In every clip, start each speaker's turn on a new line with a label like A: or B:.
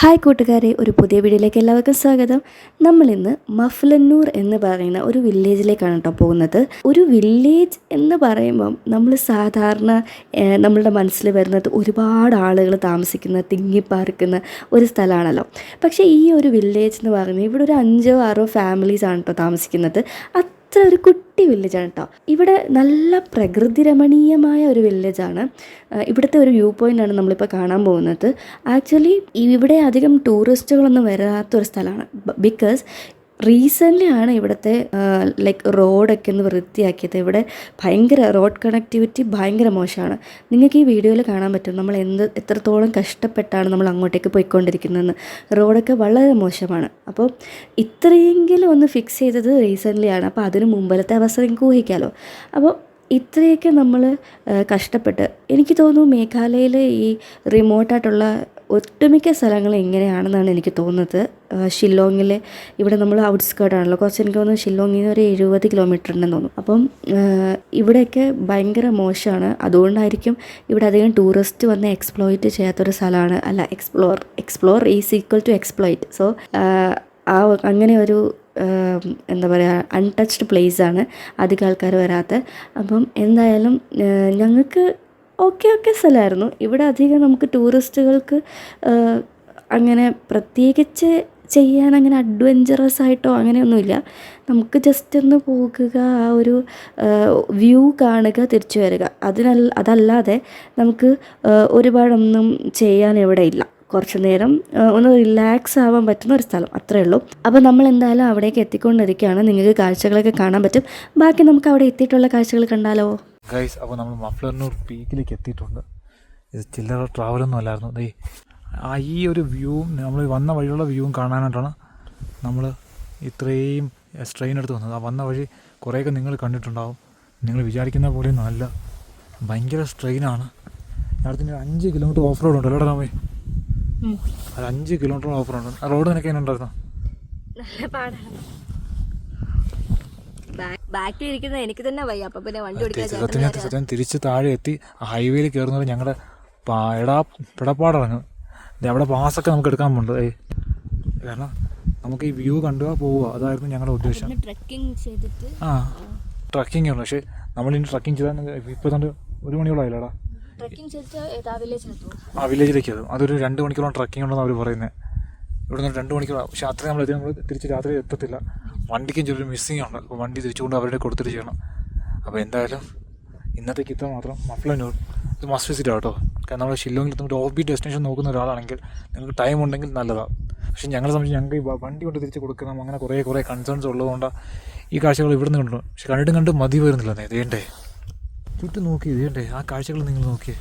A: Hi കൂട്ടുകാരെ, ഒരു പുതിയ വീഡിയോയിലേക്ക് എല്ലാവർക്കും സ്വാഗതം. നമ്മളിന്ന് മഫ്ലന്നൂർ എന്ന് പറയുന്ന ഒരു വില്ലേജിലേക്കാണ് കേട്ടോ പോകുന്നത്. ഒരു വില്ലേജ് എന്ന് പറയുമ്പം നമ്മൾ സാധാരണ നമ്മളുടെ മനസ്സിൽ വരുന്നത് ഒരുപാട് ആളുകൾ താമസിക്കുന്ന തിങ്ങിപ്പാർക്കുന്ന ഒരു സ്ഥലമാണല്ലോ. പക്ഷേ ഈ ഒരു വില്ലേജ് എന്ന് പറയുന്നത് ഇവിടെ ഒരു 5-6 ഫാമിലീസാണ് കേട്ടോ താമസിക്കുന്നത്. അത്ര ഒരു കുട്ടി വില്ലേജാണ് കേട്ടോ. ഇവിടെ നല്ല പ്രകൃതി രമണീയമായ ഒരു വില്ലേജാണ്. ഇവിടുത്തെ ഒരു വ്യൂ പോയിൻ്റാണ് നമ്മളിപ്പോൾ കാണാൻ പോകുന്നത്. ആക്ച്വലി ഇവിടെ അധികം ടൂറിസ്റ്റുകളൊന്നും വരാത്തൊരു സ്ഥലമാണ്. ബിക്കോസ് റീസെൻ്റ്ലി ആണ് ഇവിടുത്തെ റോഡൊക്കെ ഒന്ന് വൃത്തിയാക്കിയത്. ഇവിടെ ഭയങ്കര റോഡ് കണക്ടിവിറ്റി ഭയങ്കര മോശമാണ്. നിങ്ങൾക്ക് ഈ വീഡിയോയിൽ കാണാൻ പറ്റും നമ്മൾ എത്രത്തോളം കഷ്ടപ്പെട്ടാണ് നമ്മൾ അങ്ങോട്ടേക്ക് പോയിക്കൊണ്ടിരിക്കുന്നതെന്ന്. റോഡൊക്കെ വളരെ മോശമാണ്. അപ്പോൾ ഇത്രയെങ്കിലും ഒന്ന് ഫിക്സ് ചെയ്തത് റീസെൻ്റ്ലി ആണ്. അപ്പോൾ അതിന് മുമ്പിലത്തെ അവസ്ഥ നിങ്ങൾക്ക് ഊഹിക്കാമല്ലോ. അപ്പോൾ ഇത്രയൊക്കെ നമ്മൾ കഷ്ടപ്പെട്ട്, എനിക്ക് തോന്നുന്നു മേഘാലയയിലെ ഈ റിമോട്ടായിട്ടുള്ള ഒട്ടുമിക്ക സ്ഥലങ്ങളും ഇങ്ങനെയാണെന്നാണ് എനിക്ക് തോന്നുന്നത്. ഷില്ലോങ്ങിൽ ഇവിടെ നമ്മൾ ഔട്ട്സ്കേർട്ടാണല്ലോ, കുറച്ച് എനിക്ക് തോന്നുന്നു ഷില്ലോങ്ങിൽ നിന്ന് ഒരു 70 കിലോമീറ്റർ ഉണ്ടെന്ന് തോന്നുന്നു. അപ്പം ഇവിടെയൊക്കെ ഭയങ്കര മോശമാണ്. അതുകൊണ്ടായിരിക്കും ഇവിടെ അധികം ടൂറിസ്റ്റ് വന്ന് എക്സ്പ്ലോയിറ്റ് ചെയ്യാത്തൊരു സ്ഥലമാണ്. അല്ല, explore is equal to exploit. So അങ്ങനെ ഒരു എന്താ പറയുക, അൺടച്ച്ഡ് പ്ലേസാണ്, അധികം ആൾക്കാർ വരാത്ത. അപ്പം എന്തായാലും ഞങ്ങൾക്ക് ഓക്കെ സ്ഥലമായിരുന്നു. ഇവിടെ അധികം നമുക്ക് ടൂറിസ്റ്റുകൾക്ക് അങ്ങനെ പ്രത്യേകിച്ച് ചെയ്യാൻ അങ്ങനെ അഡ്വഞ്ചറസ് ആയിട്ടോ അങ്ങനെയൊന്നുമില്ല. നമുക്ക് ജസ്റ്റ് ഒന്ന് പോകുക, ആ ഒരു വ്യൂ കാണുക, തിരിച്ചു വരിക. അതല്ലാതെ നമുക്ക് ഒരുപാടൊന്നും ചെയ്യാൻ ഇവിടെ ഇല്ല. കുറച്ച് നേരം ഒന്ന് റിലാക്സ് ആവാൻ പറ്റുന്ന ഒരു സ്ഥലം, അത്രയേ ഉള്ളൂ. അപ്പോൾ നമ്മൾ എന്തായാലും അവിടേക്ക് എത്തിക്കൊണ്ടിരിക്കുകയാണ്. നിങ്ങൾക്ക് കാഴ്ചകളൊക്കെ കാണാൻ പറ്റും. ബാക്കി നമുക്ക് അവിടെ എത്തിയിട്ടുള്ള കാഴ്ചകൾ കണ്ടാലോ
B: ഗൈസ്. അപ്പോൾ നമ്മൾ മഫ്ലന്നൂർ പീക്കിലേക്ക് എത്തിയിട്ടുണ്ട്. ഇത് ചില്ലറ ട്രാവലൊന്നും അല്ലായിരുന്നു. ഈ ഒരു വ്യൂവും നമ്മൾ വന്ന വഴിയുള്ള വ്യൂവും കാണാനായിട്ടാണ് നമ്മൾ ഇത്രയും സ്ട്രെയിൻ എടുത്ത് വന്നത്. ആ വന്ന വഴി കുറേയൊക്കെ നിങ്ങൾ കണ്ടിട്ടുണ്ടാവും. നിങ്ങൾ വിചാരിക്കുന്ന പോലെ നല്ല ഭയങ്കര സ്ട്രെയിനാണ്. അടുത്തിന് 5 കിലോമീറ്റർ ഓഫ് റോഡ് ഉണ്ട്. അല്ലേടാ രാമേ? അത് 5 കിലോമീറ്റർ ഓഫ് റോഡ്. ആ റോഡ് നിനക്ക് എങ്ങനെ ഉണ്ടായിരുന്നു?
C: നല്ല പാടാണ്. ബാക്കിലിരിക്കുന്ന എനിക്ക് തന്നെ വയ്യ. അപ്പം പിന്നെ വണ്ടി
B: സത്യം തിരിച്ച് താഴെ എത്തി ഹൈവേയിൽ കയറുന്നത് ഞങ്ങളുടെ പിടപ്പാടിറങ്ങും. അവിടെ പാസ്സൊക്കെ നമുക്ക് എടുക്കാൻ പോകുന്നുണ്ട്. കാരണം നമുക്ക് ഈ വ്യൂ കണ്ടുക പോവുക, അതായിരുന്നു ഞങ്ങളുടെ ഉദ്ദേശം. ട്രക്കിംഗ് ആണ്. പക്ഷേ നമ്മളിനി ട്രക്കിംഗ് ചെയ്താൽ ഇപ്പോൾ തന്നെ 1 മണിയോളം ആയില്ലടാ. ആ വില്ലേജിലേക്ക് അതൊരു 2 മണിക്കൂറോളം ട്രക്കിംഗ് ഉണ്ടെന്ന് അവർ പറയുന്നത്. ഇവിടെ നിന്ന് 2 മണിക്കൂറാണ്. പക്ഷേ അത്രയും നമ്മൾ തിരിച്ച് രാത്രി എത്തത്തില്ല. വണ്ടിക്കും ചെറിയൊരു മിസ്സിങ് ഉണ്ട്. അപ്പോൾ വണ്ടി തിരിച്ചുകൊണ്ട് അവരുടെ കൊടുത്തിട്ട് ചെയ്യണം. അപ്പോൾ എന്തായാലും ഇന്നത്തേക്ക് ഇത്ര മാത്രം. മഫ്ലന്നൂർ ഇത് മസ്റ്റ് വിസിറ്റ് കേട്ടോ. കാരണം നമ്മൾ ഷില്ലോങ്ങിൽ എത്തുമ്പോൾ ഓഫ് ബീറ്റ് ഡെസ്റ്റിനേഷൻ നോക്കുന്ന ഒരാളാണെങ്കിൽ നിങ്ങൾക്ക് ടൈം ഉണ്ടെങ്കിൽ നല്ലതാണ്. പക്ഷേ ഞങ്ങളെ സംബന്ധിച്ച് ഞങ്ങൾക്ക് ഈ വണ്ടി കൊണ്ട് തിരിച്ച് കൊടുക്കണം, അങ്ങനെ കുറേ കൺസേൺസ് ഉള്ളതുകൊണ്ട് ഈ കാഴ്ചകൾ ഇവിടെ നിന്ന് കണ്ടു. പക്ഷെ കണ്ടിട്ട് മതി വരുന്നില്ല. ഇതേണ്ടേ ചുറ്റും നോക്കി, ഇതേണ്ടേ ആ കാഴ്ചകൾ നിങ്ങൾ നോക്കിയേ.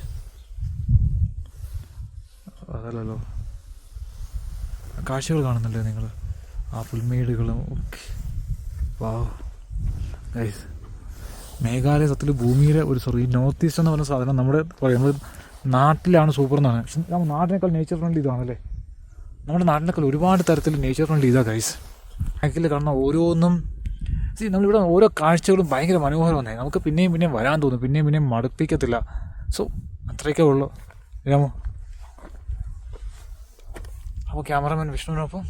B: അതല്ലല്ലോ, കാഴ്ചകൾ കാണുന്നുണ്ടേ നിങ്ങൾ, ആ പുൽമേടുകളും ഒക്കെ. വാവ് ഗൈസ്, മേഘാലയ സത്യത്തിൽ ഭൂമിയിലെ ഒരു നോർത്ത് ഈസ്റ്റ് എന്ന് പറഞ്ഞ സാധനം നമ്മുടെ പറയുന്നത് നാട്ടിലാണ് സൂപ്പർ എന്നാണ്. പക്ഷെ നമ്മൾ നാടിനേക്കാൾ നേച്ചർ ഫ്രണ്ട്ലി ഇതാണല്ലേ. നമ്മുടെ നാടിനേക്കാൾ ഒരുപാട് തരത്തിൽ നേച്ചർ ഫ്രണ്ട്ലി ഇതാണ് ഗൈസ്. ബാക്കിൽ കാണുന്ന ഓരോന്നും നമ്മളിവിടെ ഓരോ കാഴ്ചകളും ഭയങ്കര മനോഹരമാണ്. നമുക്ക് പിന്നെയും വരാൻ തോന്നും, പിന്നെയും മടുപ്പിക്കത്തില്ല. സോ അത്രയൊക്കെ ഉള്ളൂ. രാമോ, അപ്പോൾ ക്യാമറമാൻ വിഷ്ണുവിനൊപ്പം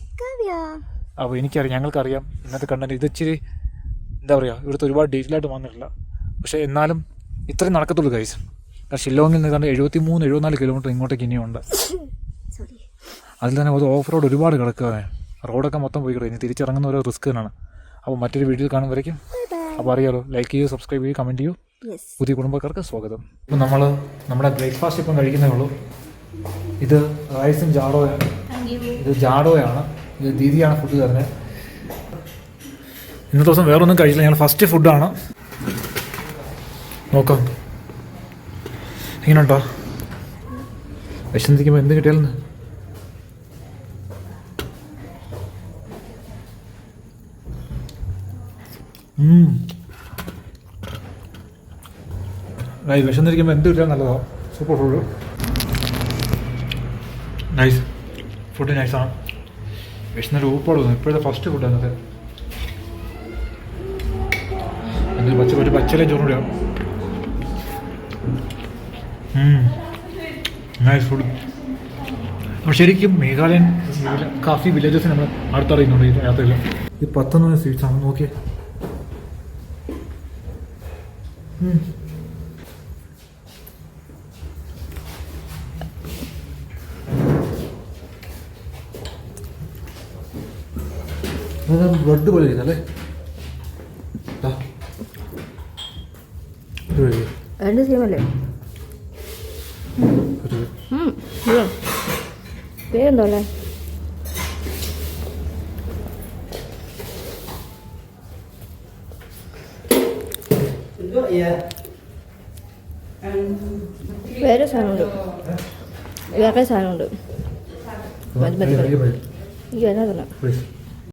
B: അപ്പോൾ ഞങ്ങൾക്കറിയാം ഇന്നത്തെ കണ്ടന്റ് ഇത് ഇച്ചിരി എന്താ പറയുക, ഇവിടുത്തെ ഒരുപാട് ഡീറ്റെയിൽ ആയിട്ട് വന്നിട്ടില്ല. പക്ഷേ എന്നാലും ഇത്രയും നടക്കത്തുള്ളൂ ഗൈസ്. കാരണം ഷില്ലോങ്ങിൽ നിന്ന് 73-74 കിലോമീറ്റർ ഇങ്ങോട്ടേക്ക് ഇനിയുണ്ട്. അതിൽ തന്നെ ഓഫ് റോഡ് ഒരുപാട് കിടക്കുക. റോഡൊക്കെ മൊത്തം പോയി കിടക്കുക. ഇനി തിരിച്ചിറങ്ങുന്ന ഓരോ റിസ്ക് തന്നെയാണ്. അപ്പോൾ മറ്റൊരു വീഡിയോ കാണുമ്പോഴേക്കും അപ്പോൾ അറിയാലോ, ലൈക്ക് ചെയ്യൂ, സബ്സ്ക്രൈബ് ചെയ്യൂ, കമൻറ്റ് ചെയ്യൂ. പുതിയ കുടുംബക്കാർക്ക് സ്വാഗതം. ഇപ്പം നമ്മുടെ ബ്രേക്ക്ഫാസ്റ്റ് ഇപ്പം കഴിക്കുന്നേ ഉള്ളൂ. ഇത് റൈസും ജാഡോയാണ്. ഇത് ജാഡോയാണ്. ഇത് ദീദിയാണ് ഫുഡ് തരുന്നത്. ഇന്നത്തെ ദിവസം വേറെ ഒന്നും കഴിച്ചില്ല. ഞങ്ങൾ ഫസ്റ്റ് ഫുഡാണ്. നോക്കാം എങ്ങനെയുണ്ടോ. വിശന്നിരിക്കുമ്പോൾ എന്ത് കിട്ടിയാലും വിശന്നിരിക്കുമ്പോൾ എന്ത് കിട്ടിയാലും നല്ലതാണ്. സൂപ്പർ ഫുഡ്, നൈസ് ഫുഡ്, നൈസാണ്. വിശന്നൊരു ഊപ്പാട് തോന്നുന്നു. ഇപ്പോഴത്തെ ഫസ്റ്റ് ഫുഡ് അന്നത്തെ പച്ചല ചോറിനാണ്. Nice food. അപ്പോൾ ശരിക്കും മേഘാലയൻ കാഫി വില്ലേജസ് നമ്മൾ അടുത്തറിയുന്നുണ്ട് ഈ യാത്രയിൽ. ഈ 19 സ്വീറ്റ്സ് ആണ്, നോക്കിയേ. ബ്ലഡ് പോലെ ഇരിക്കുന്നല്ലേ.
C: രണ്ട് സെയിമല്ലേ? പേരെന്തോ അല്ലേ? വേറെ സാധനമുണ്ട്, വേറെ സാധനമുണ്ട്. മതി മതി മതി. എനിക്ക് എന്നാ തന്നെ